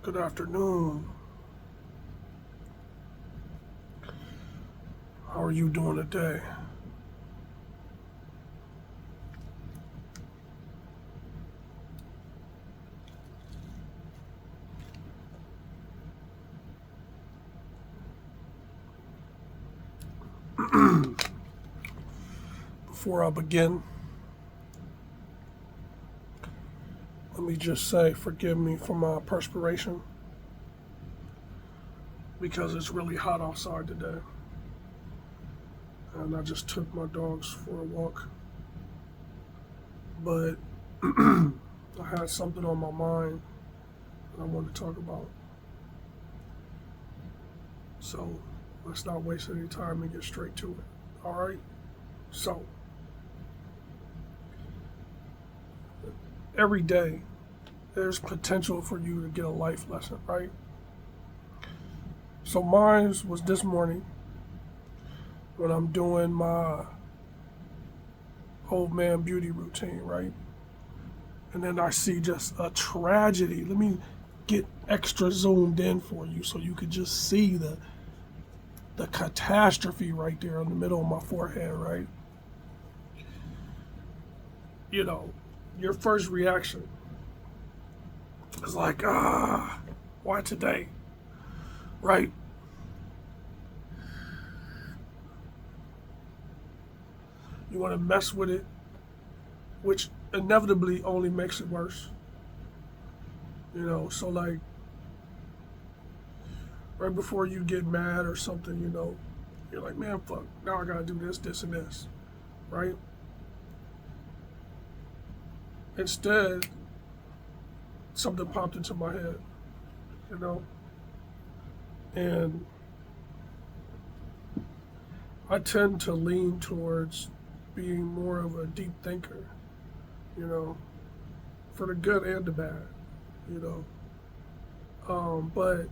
Good afternoon. How are you doing today? Before I begin, let me just say forgive me for my perspiration because it's really hot outside today. And I just took my dogs for a walk. But I had something on my mind that I wanted to talk about. So let's not waste any time and get straight to it. All right? So, every day there's potential for you to get a life lesson, right? So mine was this morning when I'm doing my old man beauty routine, right? And then I see just a tragedy. Let me get extra zoomed in for you so you could just see the catastrophe right there in the middle of my forehead, right? You know, your first reaction is like, why today? Right? You want to mess with it, which inevitably only makes it worse. So like right before you get mad or something, you're like, man, fuck, now I gotta do this, this, and this, right? Instead, something popped into my head, you know, and I tend to lean towards being more of a deep thinker, for the good and the bad, you know. But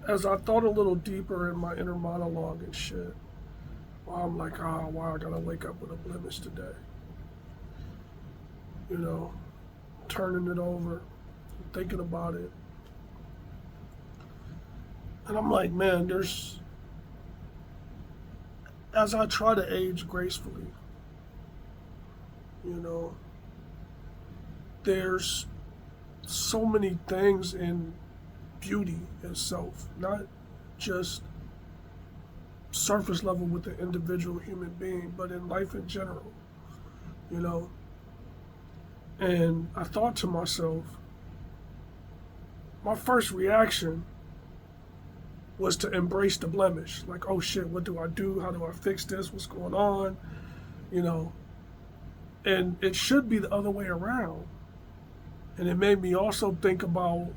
as I thought a little deeper in my inner monologue and shit, I'm like, why I gotta wake up with a blemish today? Turning it over, thinking about it. And I'm like, man, as I try to age gracefully, there's so many things in beauty itself, not just surface level with the individual human being, but in life in general, you know. And I thought to myself, my first reaction was to embrace the blemish. Like, oh shit, what do I do? How do I fix this? What's going on? You know, and it should be the other way around. And it made me also think about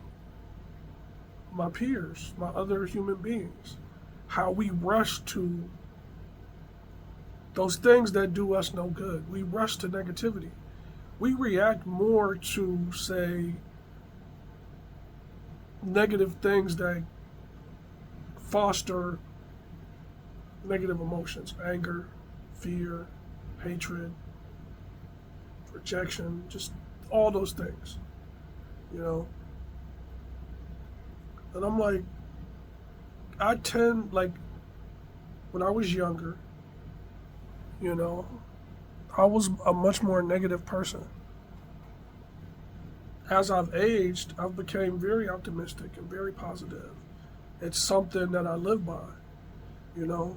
my peers, my other human beings, how we rush to those things that do us no good. We rush to negativity. We react more to, say, negative things that foster negative emotions, anger, fear, hatred, rejection, just all those things, you know. And I'm like, I tend, like, when I was younger, I was a much more negative person. As I've aged, I've become very optimistic and very positive. It's something that I live by, you know.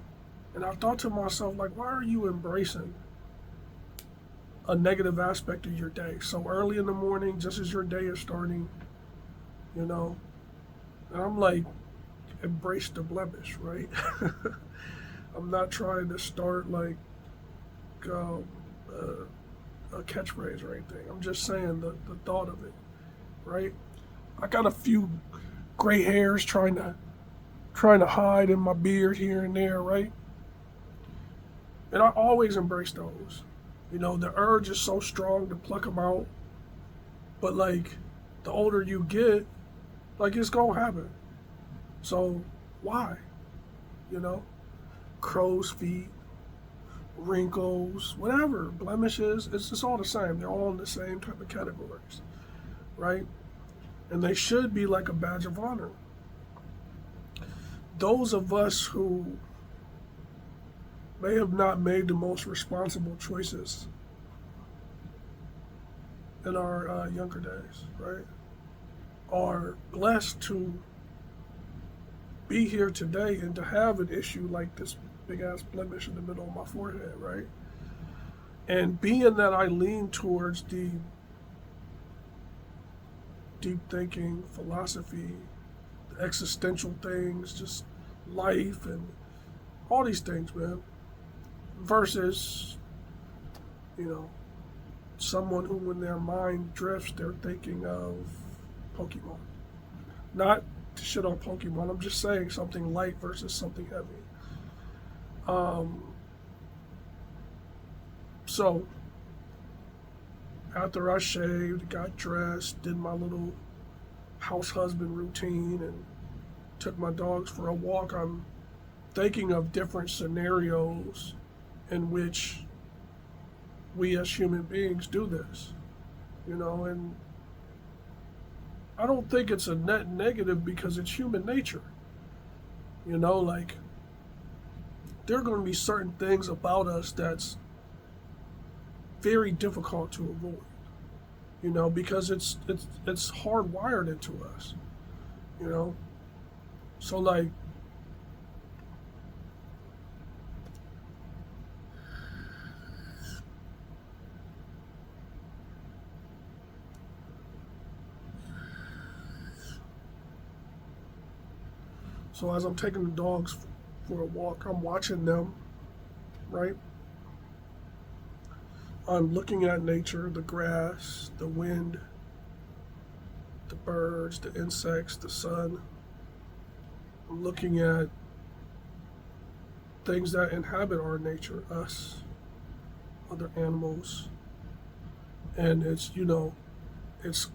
And I thought to myself, like, why are you embracing a negative aspect of your day so early in the morning, just as your day is starting, you know? And I'm like, embrace the blemish, right? I'm not trying to start like a catchphrase or anything. I'm just saying the thought of it, right? I got a few gray hairs trying to hide in my beard here and there, right? And I always embrace those. The urge is so strong to pluck them out, but like the older you get, like it's gonna happen. So why? You know, crow's feet, wrinkles, whatever, blemishes, it's just all the same. They're all in the same type of categories. right? And they should be like a badge of honor. Those of us who may have not made the most responsible choices in our younger days, right, are blessed to be here today and to have an issue like this big ass blemish in the middle of my forehead, right? And being that I lean towards the deep thinking, philosophy, the existential things, just life and all these things, man, versus, you know, someone who, when their mind drifts, they're thinking of Pokemon. Not to shit on Pokemon, I'm just saying something light versus something heavy. So, after I shaved, got dressed, did my little house husband routine, and took my dogs for a walk, I'm thinking of different scenarios in which we as human beings do this, you know, and I don't think it's a net negative because it's human nature, you know, like there are going to be certain things about us that's very difficult to avoid, you know, because it's hardwired into us, you know, so like so as I'm taking the dogs for a walk, I'm watching them, right? I'm looking at nature, the grass, the wind, the birds, the insects, the sun. I'm looking at things that inhabit our nature, us, other animals. And it's, you know, it's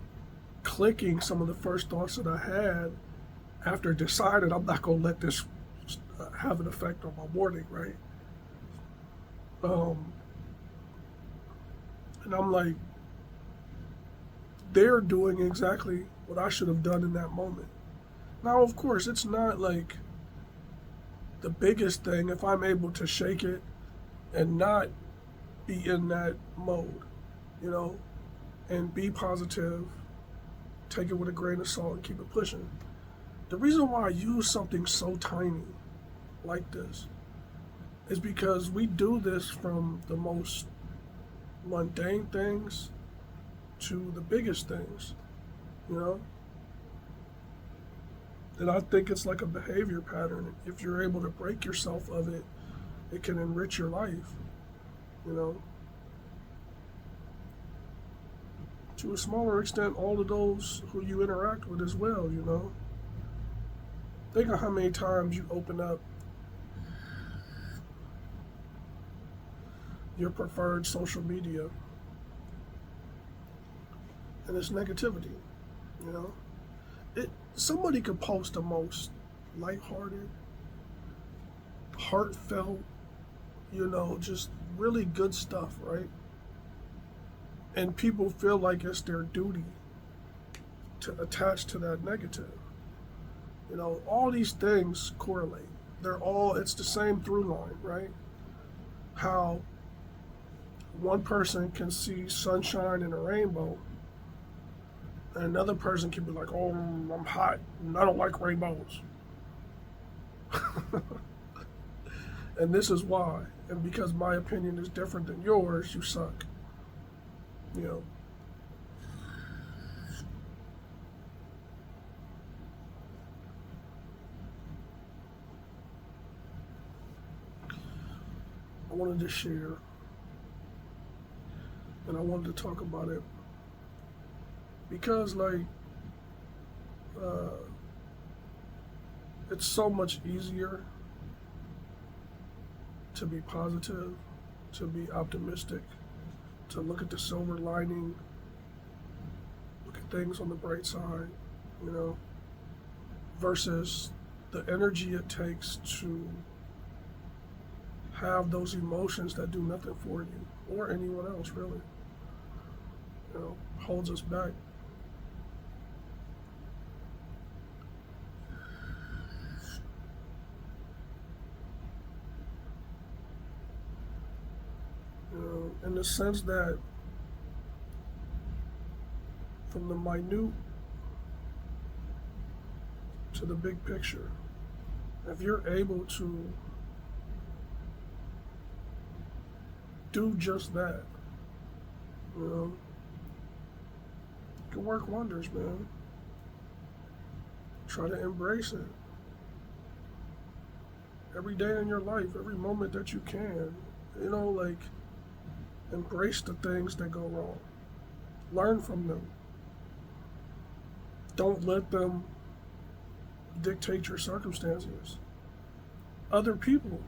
clicking some of the first thoughts that I had after deciding I'm not going to let this have an effect on my morning, right? And I'm like, they're doing exactly what I should have done in that moment. Now, of course, it's not like the biggest thing if I'm able to shake it and not be in that mode, you know, and be positive, take it with a grain of salt and keep it pushing. The reason why I use something so tiny like this is because we do this from the most mundane things to the biggest things, you know? And I think it's like a behavior pattern. If you're able to break yourself of it, it can enrich your life, you know? To a smaller extent, all of those who you interact with as well, you know? Think of how many times you open up your preferred social media and it's negativity, you know? Somebody could post the most lighthearted, heartfelt, you know, just really good stuff, right? And people feel like it's their duty to attach to that negative. You know, all these things correlate. It's the same through line, right? How one person can see sunshine and a rainbow, and another person can be like, oh, I'm hot and I don't like rainbows. And this is why. And because my opinion is different than yours, you suck. You know. I wanted to share, and I wanted to talk about it because, like, it's so much easier to be positive, to be optimistic, to look at the silver lining, look at things on the bright side, you know, versus the energy it takes to have those emotions that do nothing for you or anyone else, really, you know, holds us back. in the sense that from the minute to the big picture, if you're able to do just that, you know, it can work wonders, man. Try to embrace it. Every day in your life, every moment that you can, you know, like, embrace the things that go wrong. Learn from them. Don't let them dictate your circumstances. Other people,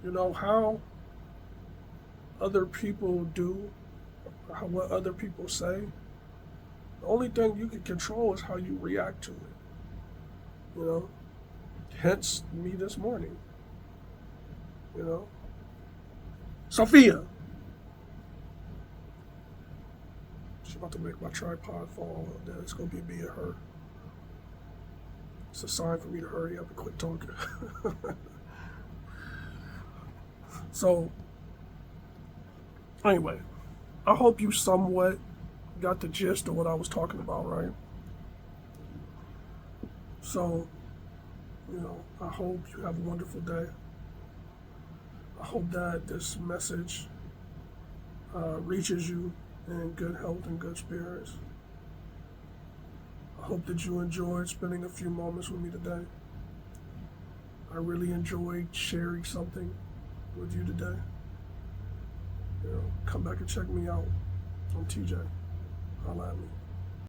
you know, how other people do, what other people say. The only thing you can control is how you react to it. You know, hence me this morning. You know, Sophia. She's about to make my tripod fall. Then it's gonna be me and her. It's a sign for me to hurry up and quit talking. So, anyway, I hope you somewhat got the gist of what I was talking about, right? So, you know, I hope you have a wonderful day. I hope that this message reaches you in good health and good spirits. I hope that you enjoyed spending a few moments with me today. I really enjoyed sharing something with you today. You know, come back and check me out on TJ. Holla at me.